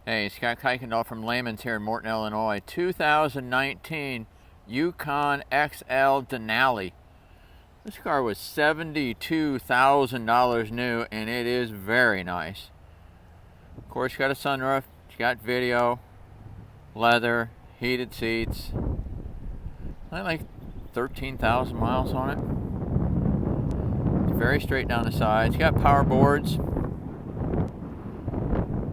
Hey, Scott Kuykendall from Leman's here in Morton, Illinois. 2019 Yukon XL Denali. This car was $72,000 new, and it is very nice. Of course, it's got a sunroof, it's got video, leather, heated seats. Like 13,000 miles on it. It's very straight down the side. It's got power boards.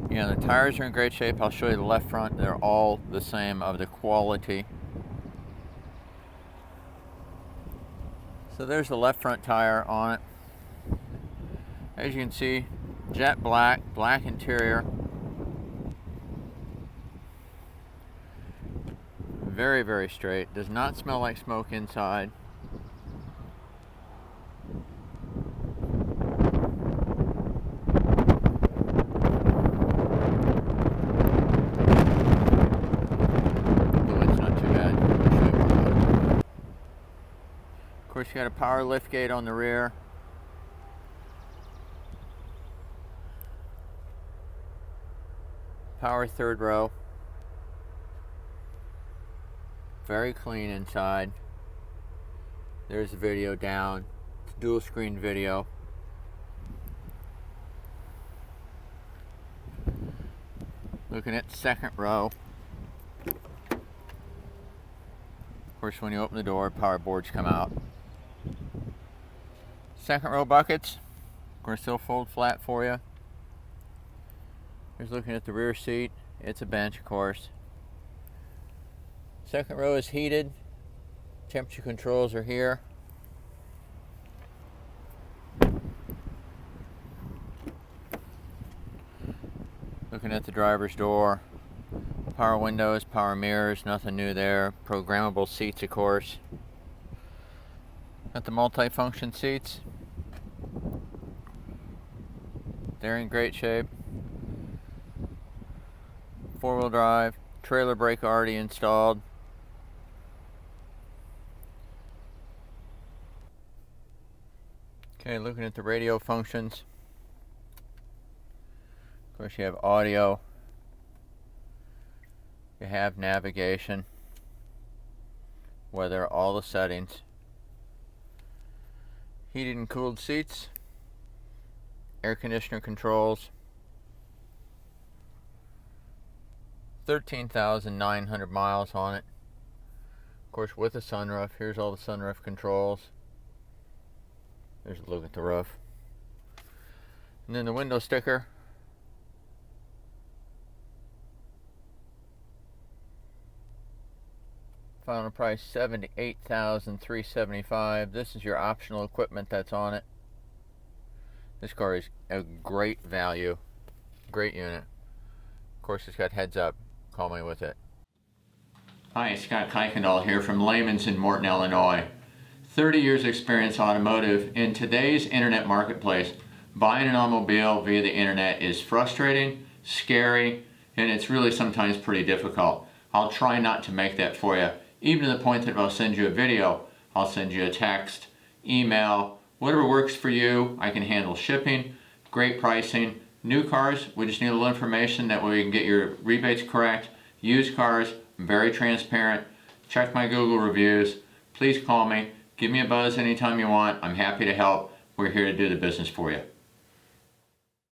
The tires are in great shape. I'll show you the left front. They're all the same, of the quality. So there's the left front tire on it. As you can see, jet black, black interior. Very, very straight. Does not smell like smoke inside. Of course, you got a power lift gate on the rear. Power third row. Very clean inside. There's the video down. It's dual screen video. Looking at the second row. Of course, when you open the door, power boards come out. Second row buckets, of course, they'll fold flat for you. Here's looking at the rear seat. It's a bench, of course. Second row is heated. Temperature controls are here. Looking at the driver's door. Power windows, power mirrors, nothing new there. Programmable seats, of course. Got the multi-function seats. They're in great shape. Four-wheel drive, trailer brake already installed. Okay, looking at the radio functions. Of course, you have audio. You have navigation. Weather, all the settings. Heated and cooled seats. Air conditioner controls. 13,900 miles on it. Of course, with a sunroof. Here's all the sunroof controls. There's a look at the roof. And then the window sticker. Final price $78,375. This is your optional equipment that's on it. This car is a great value, great unit. Of course, it's got heads up. Call me with it. Hi, Scott Kuykendall here from Leman's in Morton, Illinois. 30 years experience automotive. In today's internet marketplace, buying an automobile via the internet is frustrating, scary, and it's really sometimes pretty difficult. I'll try not to make that for you, even to the point that if I'll send you a video, I'll send you a text, email, whatever works for you. I can handle shipping, great pricing. New cars, we just need a little information, that way we can get your rebates correct. Used cars, I'm very transparent. Check my Google reviews. Please call me. Give me a buzz anytime you want. I'm happy to help. We're here to do the business for you.